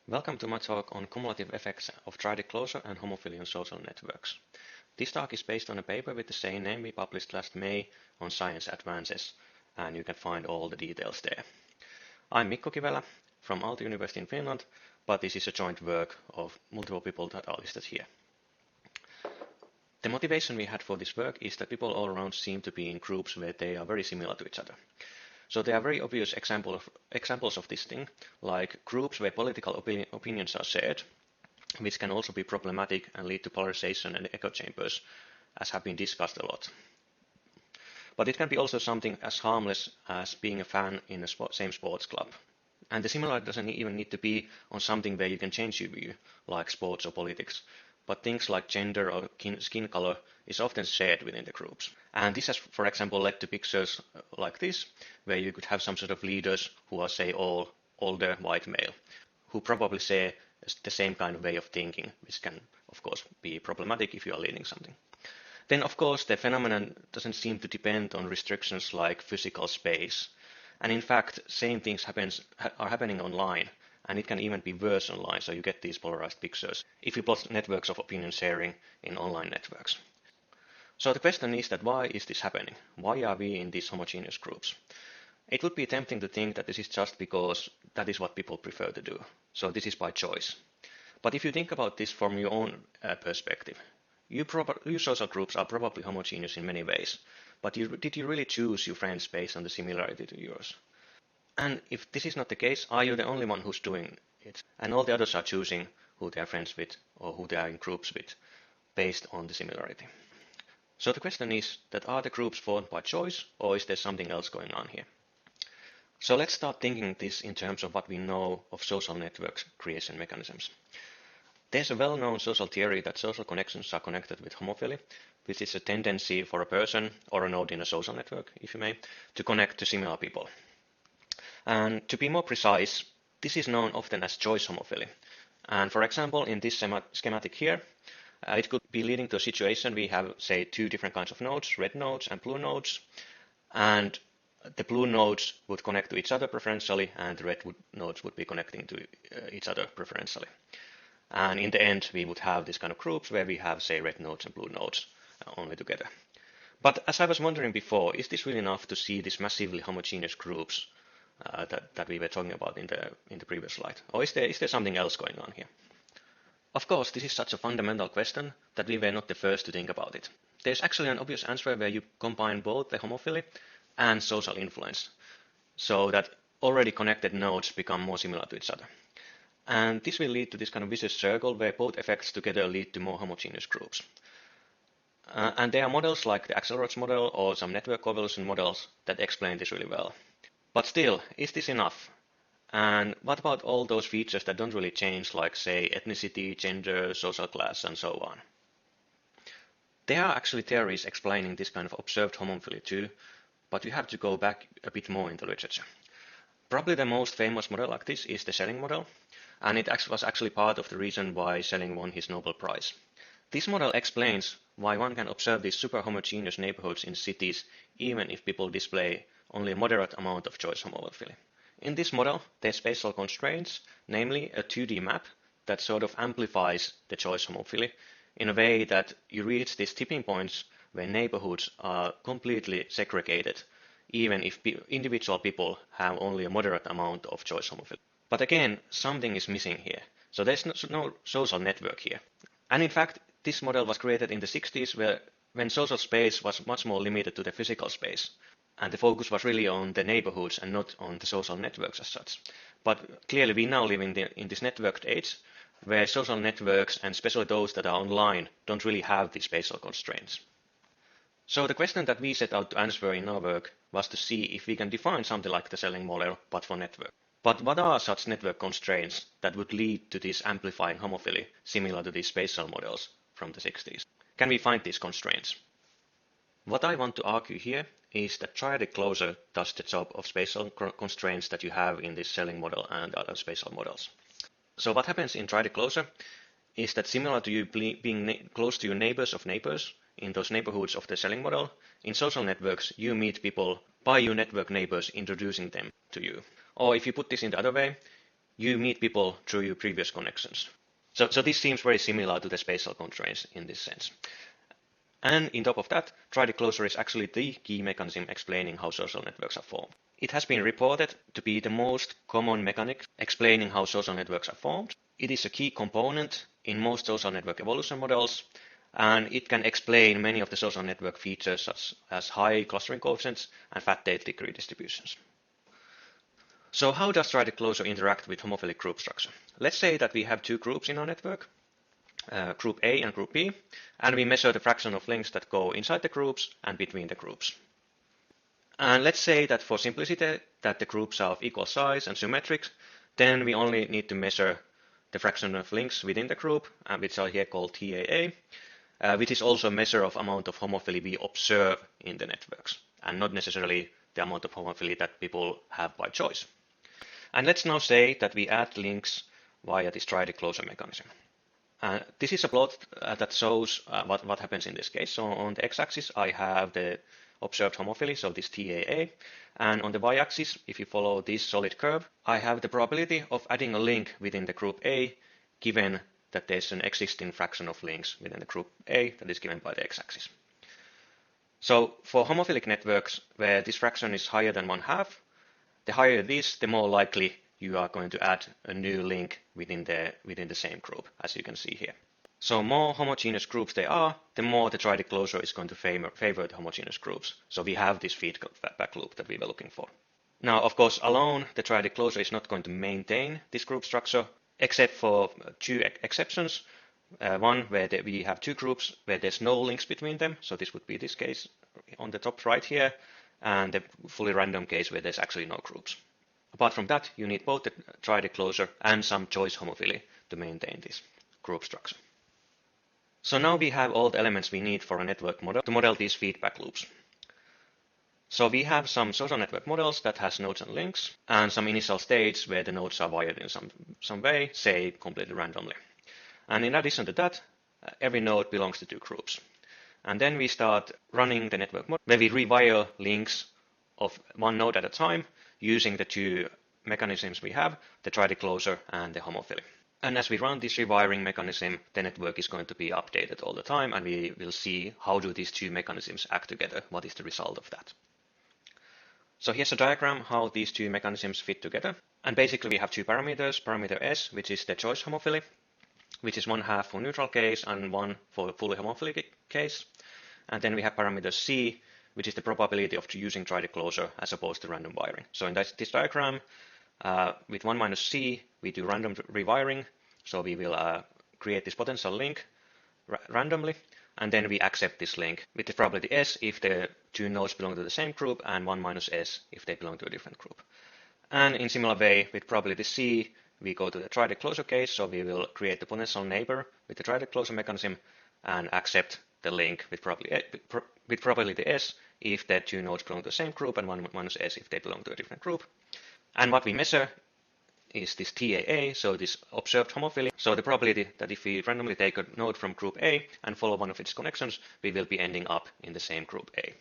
Welcome to my talk on cumulative effects of triadic closure and homophily on social networks. This talk is based on a paper with the same name we published last May on Science Advances, and you can find all the details there. I'm Mikko Kivelä from Aalto University in Finland, but this is a joint work of multiple people that are listed here. The motivation we had for this work is that people all around seem to be in groups where they are very similar to each other. So there are very obvious examples of this thing, like groups where political opinions are shared, which can also be problematic and lead to polarization and echo chambers, as have been discussed a lot. But it can be also something as harmless as being a fan in the same sports club. And the similarity doesn't even need to be on something where you can change your view, like sports or politics. But things like gender or skin color is often shared within the groups. And this has, for example, led to pictures like this, where you could have some sort of leaders who are, say, all older white male, who probably share the same kind of way of thinking, which can, of course, be problematic if you are leading something. Then, of course, the phenomenon doesn't seem to depend on restrictions like physical space. And in fact, same things are happening online. And it can even be worse online, so you get these polarized pictures if you plot networks of opinion sharing in online networks. So the question is that why is this happening? Why are we in these homogeneous groups? It would be tempting to think that this is just because that is what people prefer to do. So this is by choice. But if you think about this from your own perspective, your social groups are probably homogeneous in many ways. But did you really choose your friends based on the similarity to yours? And if this is not the case, are you the only one who's doing it? And all the others are choosing who they are friends with or who they are in groups with based on the similarity. So the question is that are the groups formed by choice or is there something else going on here? So let's start thinking this in terms of what we know of social networks creation mechanisms. There's a well-known social theory that social connections are connected with homophily, which is a tendency for a person or a node in a social network, if you may, to connect to similar people. And to be more precise, this is known often as choice homophily. And for example, in this schematic here, it could be leading to a situation we have, say, two different kinds of nodes, red nodes and blue nodes. And the blue nodes would connect to each other preferentially, and the red nodes would be connecting to each other preferentially. And in the end, we would have this kind of groups where we have, say, red nodes and blue nodes only together. But as I was wondering before, is this really enough to see these massively homogeneous groups that we were talking about in the previous slide? Or is there something else going on here? Of course, this is such a fundamental question that we were not the first to think about it. There's actually an obvious answer where you combine both the homophily and social influence, so that already connected nodes become more similar to each other. And this will lead to this kind of vicious circle where both effects together lead to more homogeneous groups. And there are models like the Axelrod's model or some network convolution models that explain this really well. But still, is this enough? And what about all those features that don't really change, like, say, ethnicity, gender, social class, and so on? There are actually theories explaining this kind of observed homophily too, but we have to go back a bit more in the literature. Probably the most famous model like this is the Schelling model, and it was actually part of the reason why Schelling won his Nobel Prize. This model explains why one can observe these super homogeneous neighborhoods in cities even if people display only a moderate amount of choice homophily. In this model, there's spatial constraints, namely a 2D map that sort of amplifies the choice homophily in a way that you reach these tipping points where neighborhoods are completely segregated, even if individual people have only a moderate amount of choice homophily. But again, something is missing here. So there's no social network here. And in fact, this model was created in the 60s when social space was much more limited to the physical space. And the focus was really on the neighborhoods and not on the social networks as such. But clearly we now live in this networked age where social networks, and especially those that are online, don't really have these spatial constraints. So the question that we set out to answer in our work was to see if we can define something like the Schelling model, but for network. But what are such network constraints that would lead to this amplifying homophily similar to these spatial models from the 60s? Can we find these constraints? What I want to argue here is that triadic closure does the job of spatial constraints that you have in this Schelling model and other spatial models. So what happens in triadic closure is that similar to you being close to your neighbors of neighbors in those neighborhoods of the Schelling model, in social networks you meet people by your network neighbors introducing them to you. Or if you put this in the other way, you meet people through your previous connections. So this seems very similar to the spatial constraints in this sense. And on top of that, Triadic closure is actually the key mechanism explaining how social networks are formed. It has been reported to be the most common mechanic explaining how social networks are formed. It is a key component in most social network evolution models, and it can explain many of the social network features such as high clustering coefficients and fat tail degree distributions. So how does Triadic closure interact with homophilic group structure? Let's say that we have two groups in our network, group A and group B, and we measure the fraction of links that go inside the groups and between the groups. And let's say that for simplicity that the groups are of equal size and symmetric, then we only need to measure the fraction of links within the group, which are here called TAA, which is also a measure of amount of homophily we observe in the networks, and not necessarily the amount of homophily that people have by choice. And let's now say that we add links via this Triadic closure mechanism. This is a plot that shows what happens in this case. So on the x-axis, I have the observed homophily, so this TAA. And on the y-axis, if you follow this solid curve, I have the probability of adding a link within the group A, given that there's an existing fraction of links within the group A that is given by the x-axis. So for homophilic networks where this fraction is higher than 1/2, the higher this, the more likely you are going to add a new link within the same group, as you can see here. So more homogeneous groups there are, the more the Triadic closure is going to favor the homogeneous groups. So we have this feedback loop that we were looking for. Now, of course, alone, the Triadic closure is not going to maintain this group structure, except for two exceptions. One where we have two groups where there's no links between them. So this would be this case on the top right here, and the fully random case where there's actually no groups. Apart from that, you need both the Triadic closure and some choice homophily to maintain this group structure. So now we have all the elements we need for a network model to model these feedback loops. So we have some social network models that has nodes and links, and some initial states where the nodes are wired in some way, say completely randomly. And in addition to that, every node belongs to two groups. And then we start running the network model where we rewire links of one node at a time using the two mechanisms we have, the Triadic closure and the homophily. And as we run this rewiring mechanism, the network is going to be updated all the time, and we will see how do these two mechanisms act together, what is the result of that. So here's a diagram how these two mechanisms fit together. And basically we have two parameters, parameter S, which is the choice homophily, which is 1/2 for neutral case and 1 for fully homophilic case. And then we have parameter C, which is the probability of using Triadic closure as opposed to random wiring. So in this diagram, with 1 minus C, we do random rewiring. So we will create this potential link randomly, and then we accept this link with the probability S if the two nodes belong to the same group, and 1 minus S if they belong to a different group. And in similar way, with probability C, we go to the Triadic closure case. So we will create the potential neighbor with the Triadic closure mechanism and accept the link with probability S if the two nodes belong to the same group, and 1 minus S if they belong to a different group. And what we measure is this TAA, so this observed homophily. So the probability that if we randomly take a node from group A and follow one of its connections, we will be ending up in the same group A.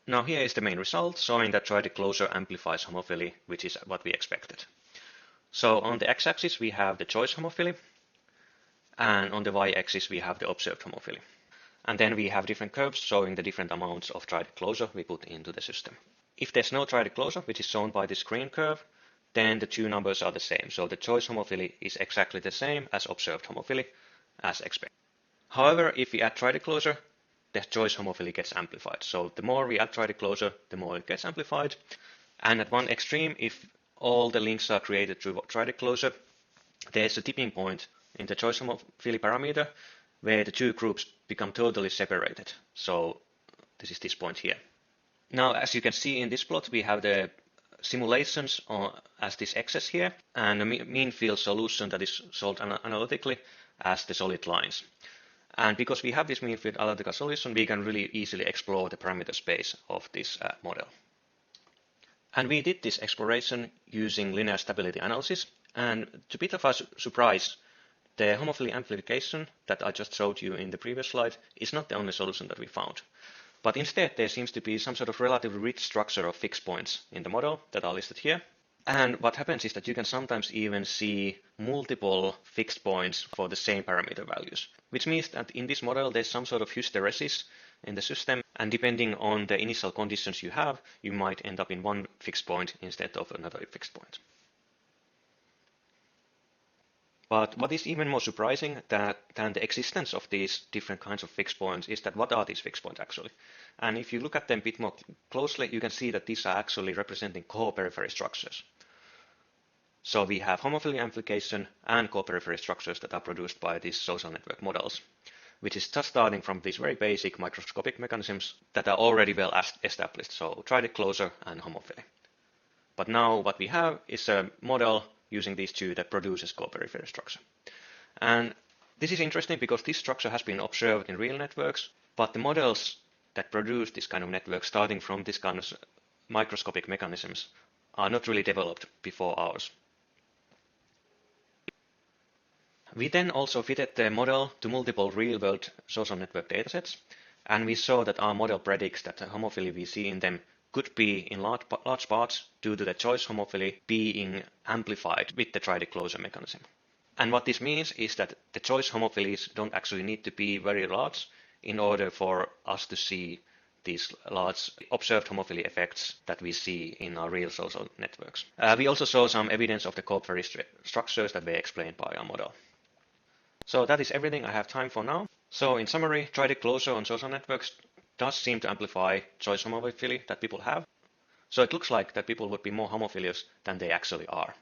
Now here is the main result, showing that Triadic closure amplifies homophily, which is what we expected. So on the x-axis we have the choice homophily, and on the y-axis we have the observed homophily. And then we have different curves showing the different amounts of Triadic closure we put into the system. If there's no Triadic closure, which is shown by this green curve, then the two numbers are the same. So the choice homophily is exactly the same as observed homophily, as expected. However, if we add Triadic closure, the choice homophily gets amplified. So the more we add Triadic closure, the more it gets amplified. And at one extreme, if all the links are created through Triadic closure, there's a tipping point in the choice homophily parameter where the two groups become totally separated. So this is this point here. Now, as you can see in this plot, we have the simulations as this x's here, and a mean field solution that is solved analytically as the solid lines. And because we have this mean field analytical solution, we can really easily explore the parameter space of this model. And we did this exploration using linear stability analysis. And to a bit of a surprise, the homophily amplification that I just showed you in the previous slide is not the only solution that we found. But instead, there seems to be some sort of relatively rich structure of fixed points in the model that are listed here. And what happens is that you can sometimes even see multiple fixed points for the same parameter values, which means that in this model there's some sort of hysteresis in the system, and depending on the initial conditions you have, you might end up in one fixed point instead of another fixed point. But what is even more surprising than the existence of these different kinds of fixed points is that what are these fixed points actually? And if you look at them a bit more closely, you can see that these are actually representing core-periphery structures. So we have homophily amplification and core-periphery structures that are produced by these social network models, which is just starting from these very basic microscopic mechanisms that are already well established, so triadic closure and homophily. But now what we have is a model using these two that produces core-periphery structure. And this is interesting because this structure has been observed in real networks, but the models that produce this kind of network starting from this kind of microscopic mechanisms are not really developed before ours. We then also fitted the model to multiple real-world social network datasets, and we saw that our model predicts that the homophily we see in them could be in large parts due to the choice homophily being amplified with the triadic closure mechanism. And what this means is that the choice homophilies don't actually need to be very large in order for us to see these large observed homophily effects that we see in our real social networks. We also saw some evidence of the core-periphery structures that were explained by our model. So that is everything I have time for now. So in summary, triadic closure on social networks does seem to amplify choice homophily that people have. So it looks like that people would be more homophilous than they actually are.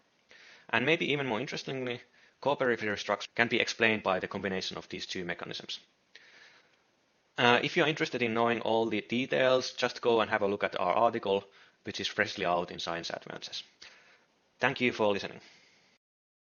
And maybe even more interestingly, core-periphery structure can be explained by the combination of these two mechanisms. If you're interested in knowing all the details, just go and have a look at our article, which is freshly out in Science Advances. Thank you for listening.